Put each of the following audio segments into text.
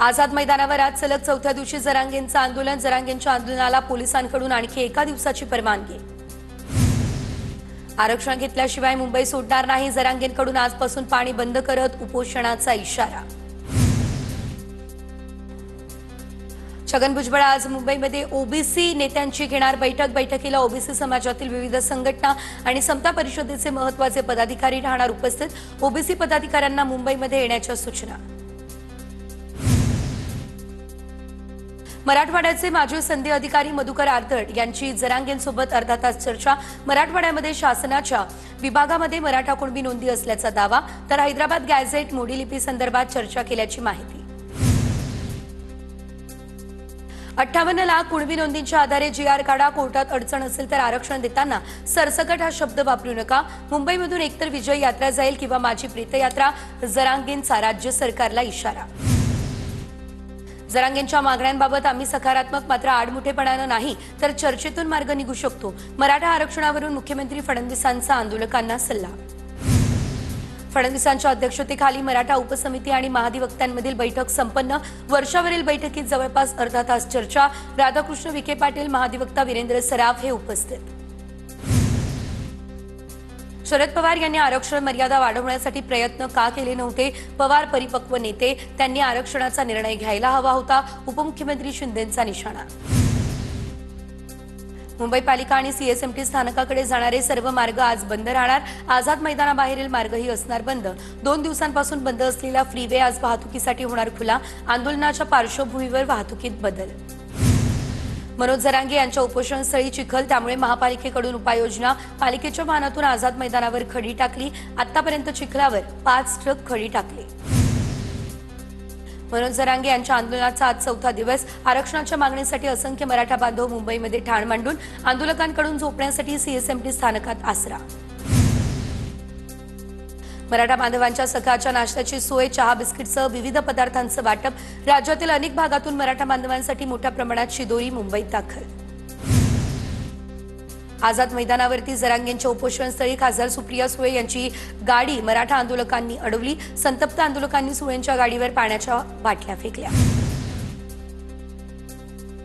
आझाद मैदानावर आज सलग चौथ्या दिवशी जरांगेंचं आंदोलन। जरांगेंच्या आंदोलनाला पोलिसांकडून आणखी एका दिवसाची परवानगी। आरक्षण घेतल्याशिवाय मुंबई सोडणार नाही, जरांगेंकडून आजपासून पाणी बंद करत उपोषणाचा इशारा। छगन भुजबळ आज मुंबईमध्ये ओबीसी नेत्यांची घेणार बैठक। बैठकीला ओबीसी समाजातील विविध संघटना आणि समता परिषदेचे महत्त्वाचे पदाधिकारी राहणार उपस्थित। ओबीसी पदाधिकाऱ्यांना मुंबईमध्ये येण्याच्या सूचना। मराठवाड्याचे माजी संधी अधिकारी मधुकर आर्तड यांची जरांगेंसोबत अर्धा तास चर्चा। मराठवाड्यामध्ये शासनाच्या विभागामध्ये मराठा कुणबी नोंदी असल्याचा दावा, तर हैदराबाद गॅझेट मोडी लिपी संदर्भात चर्चा केल्याची माहिती। 58 लाख कुणबी नोंदींच्या आधारे जीआर काढा, कोर्टात अडचण असेल तर आरक्षण देताना सरसकट हा शब्द वापरू नका। मुंबईमधून एकतर विजय यात्रा जाईल किंवा माझी प्रीतयात्रा, जरांगेंचा राज्य सरकारला इशारा। जरांगेंच्या मागण्यांबाबत आम्ही सकारात्मक मात्र आडमुठेपणाने नाही तर चर्चेतून मार्ग निघू शकतो। मराठा आरक्षणावरून मुख्यमंत्री फडणवीसांचा आंदोलकांना सल्ला। फडणवीसांच्या अध्यक्षतेखाली मराठा उपसमिती आणि महाधिवक्त्यांमधील बैठक संपन्न। वर्षावरील बैठकीत जवळपास अर्धा तास चर्चा। राधाकृष्ण विखे पाटील, महाधिवक्ता वीरेंद्र सराफ हे उपस्थित। शरद पवार यांनी आरक्षण मर्यादा वाढवण्यासाठी प्रयत्न का केले नव्हते? पवार परिपक्व नेते, त्यांनी आरक्षणाचा निर्णय घ्यायला हवा होता, उपमुख्यमंत्री शिंदेंचा निशाणा। मुंबई पालिका आणि सीएसएमटी स्थानकाकडे जाणारे सर्व मार्ग आज बंद राहणार। आझाद मैदानाबाहेरील मार्गही असणार बंद। 2 दिवसांपासून बंद असलेला फ्रीवे आज वाहतुकीसाठी होणार खुला। आंदोलनाच्या पार्श्वभूमीवर वाहतुकीत बदल। मनोज जरांगे यांच्या उपोषणस्थळी चिखल, त्यामुळे महापालिकेकडून उपाययोजना। पालिकेच्या वाहनातून आझाद मैदानावर खडी टाकली। आतापर्यंत चिखलावर 5 ट्रक खडी टाकली। मनोज जरांगे यांच्या आंदोलनाचा आज 4था दिवस। आरक्षणाच्या मागणीसाठी असंख्य मराठा बांधव मुंबईमध्ये ठाण मांडून आंदोलकांकडून झोपण्यासाठी सीएसएमटी स्थानकात आसरा। मराठा बांधवांच्या सकाळच्या नाश्त्याची सोय, चहा बिस्किटसह विविध पदार्थांचं वाटप। राज्यातील अनेक भागातून मराठा बांधवांसाठी मोठ्या प्रमाणात शिदोरी मुंबईत दाखल। आझाद मैदानावरती जरांगेंच्या उपोषणस्थळी खासदार सुप्रिया सुळे यांची गाडी मराठा आंदोलकांनी अडवली। संतप्त आंदोलकांनी सुळेंच्या गाडीवर पाण्याच्या बाटल्या फेकल्या।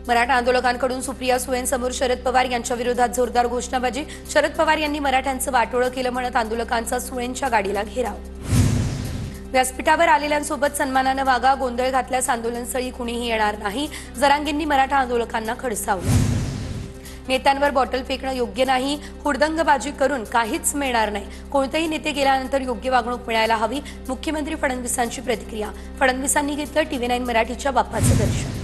मराठा आंदोलकांकडून सुप्रिया सुळेंसमोर शरद पवार यांच्या विरोधात जोरदार घोषणाबाजी। शरद पवार यांनी मराठ्यांचं वाटोळं केलं म्हणत आंदोलकांचा सुळेंच्या गाडीला घेराव। व्यासपीठावर आलेल्यांसोबत सन्मानानं वागा, गोंधळ घातल्यास आंदोलनस्थळी कुणीही येणार नाही, जरांगेंनी मराठा आंदोलकांना खडसावलं। नेत्यांवर बॉटल फेकणं योग्य नाही, हुडदंगबाजी करून काहीच मिळणार नाही। कोणतेही नेते गेल्यानंतर योग्य वागणूक मिळायला हवी, मुख्यमंत्री फडणवीसांची प्रतिक्रिया। फडणवीसांनी घेतलं TV9 मराठीच्या बाप्पाचं दर्शन।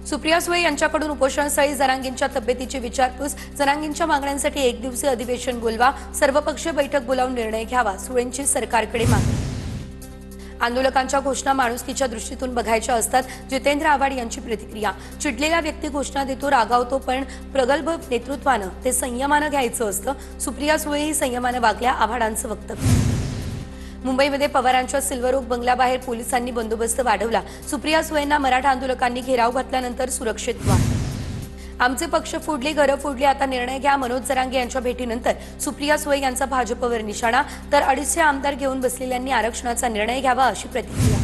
सुप्रिया सुळे यांच्याकडून उपोषणस्थळी जरांगेंच्या तब्येतीची विचारपूस। जरांगेंच्या मागण्यांसाठी 1 दिवसीय अधिवेशन बोलवा, सर्वपक्षीय बैठक बोलावून निर्णय घ्यावा, सुळेंची सरकारकडे मागणी। आंदोलकांच्या घोषणा माणुसकीच्या दृष्टीतून बघायच्या असतात, जितेंद्र आव्हाड यांची प्रतिक्रिया। चिडलेला व्यक्ती घोषणा देतो, रागावतो, पण प्रगल्भ नेतृत्वानं ते संयमानं घ्यायचं असतं। सुप्रिया सुळेही संयमानं वागल्या, आव्हाडांचं वक्तव्य। मुंबईमध्ये पवारांच्या सिल्वर ओक बंगल्याबाहेर पोलिसांनी बंदोबस्त वाढवला। सुप्रिया सुळेंना मराठा आंदोलकांनी घेराव घातल्यानंतर सुरक्षित वाढ। आमचे पक्ष फोडले, घरं फोडली, आता निर्णय घ्या। मनोज जरांगे यांच्या भेटीनंतर सुप्रिया सुळे यांचा भाजपवर निशाणा, तर 250 आमदार घेऊन बसलेल्यांनी आरक्षणाचा निर्णय घ्यावा अशी प्रतिक्रिया।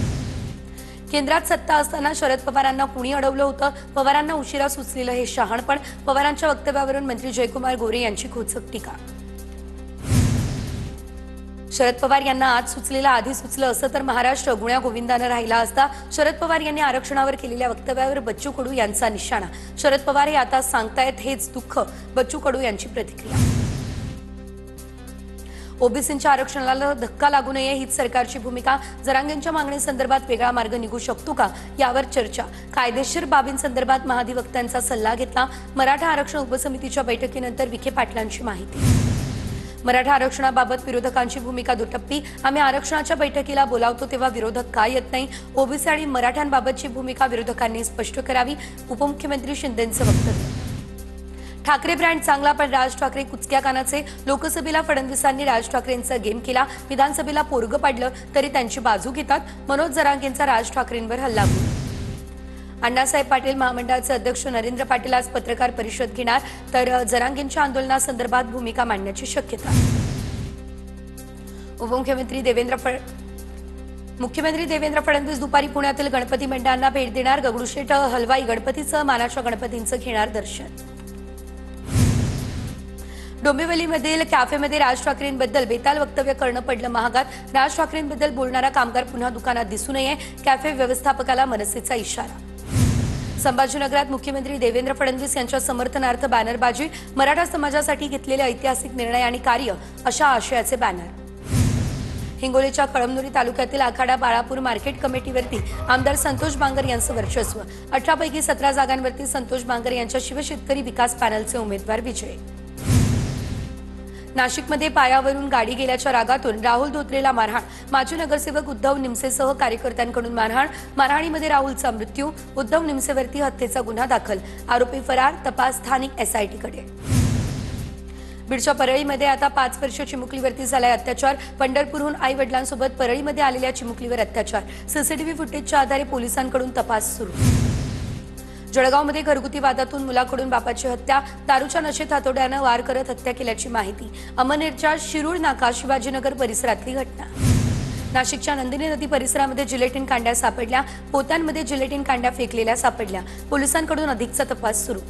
केंद्रात सत्ता असताना शरद पवारांना कुणी अडवलं होतं? पवारांना उशिरा सुचलेलं हे शहाणपण। पवारांच्या वक्तव्यावरून मंत्री जयकुमार गोरे यांची खोचक टीका। शरद पवार यांना आज सुचलेलं आधी सुचलं असतं तर महाराष्ट्र गुण्या गोविंदानं राहिला असता। शरद पवार यांनी आरक्षणावर केलेल्या वक्तव्यावर बच्चू कडू यांचा निशाणा। शरद पवार हे आता सांगतायत हेच दुःख, बच्चू कडू यांची प्रतिक्रिया। ओबीसींच्या आरक्षणाला धक्का लागू नये हीच सरकारची भूमिका। जरांगेंच्या मागणीसंदर्भात वेगळा मार्ग निघू शकतो का, यावर चर्चा। कायदेशीर बाबींसंदर्भात महाधिवक्त्यांचा सल्ला घेतला। मराठा आरक्षण उपसमितीच्या बैठकीनंतर विखे पाटलांची माहिती। मराठा आरक्षणाबाबत विरोधकांची भूमिका दुटप्पी। आम्ही आरक्षणाच्या बैठकीला बोलावतो तेव्हा विरोधक का येत नाही? ओबीसी आणि मराठ्यांबाबतची भूमिका विरोधकांनी स्पष्ट करावी, उपमुख्यमंत्री शिंदेंचं वक्तव्य। ठाकरे ब्रँड चांगला पण राज ठाकरे कुचक्या कानाचे। लोकसभेला फडणवीसांनी राज ठाकरेंचा गेम केला, विधानसभेला पोरगं पाडलं तरी त्यांची बाजू घेतात। मनोज जरांगेंचा राज ठाकरेंवर हल्ला। अण्णासाहेब पाटील महामंडळाचे अध्यक्ष नरेंद्र पाटील आज पत्रकार परिषद घेणार, तर जरांगेंच्या आंदोलनासंदर्भात भूमिका मांडण्याची शक्यता। उपमुख्यमंत्री मुख्यमंत्री देवेंद्र फडणवीस दुपारी पुण्यातील गणपती मंडळांना भेट देणार। दगडूशेठ हलवाई गणपतीचं मानाच्या गणपतींचं घेणार दर्शन। डोंबिवलीमधील कॅफेमध्ये राज ठाकरेंबद्दल बेताल वक्तव्य करणं पडलं महागात। राज ठाकरेंबद्दल बोलणारा कामगार पुन्हा दुकानात दिसू नये, कॅफे व्यवस्थापकाला मनसेचा इशारा। संभाजीनगरात मुख्यमंत्री देवेंद्र फडणवीस यांच्या समर्थनार्थ बॅनरबाजी। मराठा समाजासाठी घेतलेले ऐतिहासिक निर्णय आणि कार्य अशा आशयाचे बॅनर। हिंगोलीच्या कळमनुरी तालुक्यातील आखाडा बाळापूर मार्केट कमिटीवरती आमदार संतोष बांगर यांचं वर्चस्व। 18 पैकी 17 जागांवरती संतोष बांगर यांच्या शिवशेतकरी विकास पॅनलचे उमेदवार विजयी। नाशिकमध्ये पायावरून गाडी गेल्याच्या रागातून राहुल धोत्रेला मारहाण। माजी नगरसेवक उद्धव निमसेसह कार्यकर्त्यांकडून मारहाण। मारहाणीमध्ये राहुलचा मृत्यू। उद्धव निमसेवरती हत्येचा गुन्हा दाखल। आरोपी फरार। तपास स्थानिक एसआयटीकडे। बीडच्या परळीमध्ये आता 5 वर्षीय चिमुकलीवरती झालाय अत्याचार। पंढरपूरहून आई वडिलांसोबत परळीमध्ये आलेल्या चिमुकलीवर अत्याचार। सीसीटीव्ही फुटेजच्या आधारे पोलिसांकडून तपास सुरू। जळगावमध्ये घरगुती वादातून मुलाकडून बापाची हत्या। दारूच्या नशेत हातोड्यानं वार करत हत्या केल्याची माहिती। अमनेरच्या शिरूळ नाका शिवाजीनगर परिसरातली घटना। नाशिकच्या नंदिनी नदी परिसरामध्ये जिलेटिन कांड्या सापडल्या। पोत्यांमध्ये जिलेटिन कांड्या फेकलेल्या सापडल्या। पोलिसांकडून अधिकचा तपास सुरू।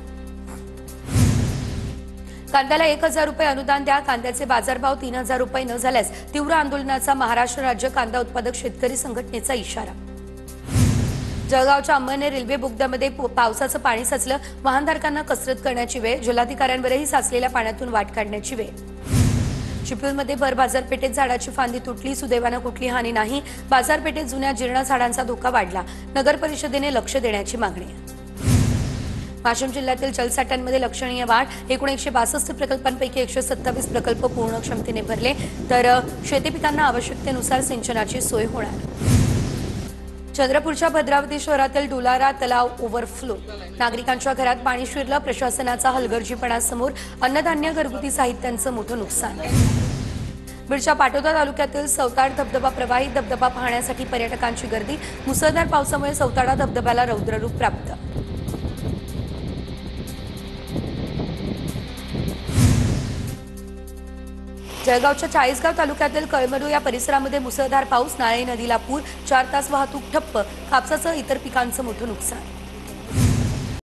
कांद्याला 1000 रुपये अनुदान द्या। कांद्याचे बाजारभाव 3000 रुपये न झाल्यास तीव्र आंदोलनाचा महाराष्ट्र राज्य कांदा उत्पादक शेतकरी संघटनेचा इशारा। जळगावच्या अंमळनेर रेल्वे बोगद्यामध्ये पावसाचं पाणी साचलं। वाहनधारकांना कसरत करण्याची वेळ। जिल्हाधिकाऱ्यांवरही साचलेल्या पाण्यातून वाट काढण्याची वेळ। चिपळूणमध्ये भर बाजारपेठेत झाडाची फांदी तुटली। सुदैवानं कुठली हानी नाही। बाजारपेठेत जुन्या जीर्ण झाडांचा धोका वाढला। नगर परिषदेने लक्ष देण्याची मागणी। वाशिम जिल्ह्यातील जलसाठ्यांमध्ये लक्षणीय वाढ। एकूण 162 प्रकल्पांपैकी 127 प्रकल्प पूर्ण क्षमतेने भरले, तर शेती पिकांना आवश्यकतेनुसार सिंचनाची सोय होणार। चंद्रपूरच्या भद्रावती शहरातील डुलारा तलाव ओव्हरफ्लो। नागरिकांच्या घरात पाणी शिरलं। प्रशासनाचा हलगर्जीपणा समोर। अन्नधान्य घरगुती साहित्यांचं मोठं नुकसान। बीडच्या पाटोदा तालुक्यातील सौताड धबधबा प्रवाही धबधबा पाहण्यासाठी पर्यटकांची गर्दी। मुसळधार पावसामुळे सौताडा धबधब्याला रौद्ररूप प्राप्त। जळगावच्या चाळीसगाव तालुक्यातील कळमरू या परिसरामध्ये मुसळधार पाऊस। नाळे नदीला पूर। 4 तास वाहतूक ठप्प। कापसासह इतर पिकांचं मोठं नुकसान।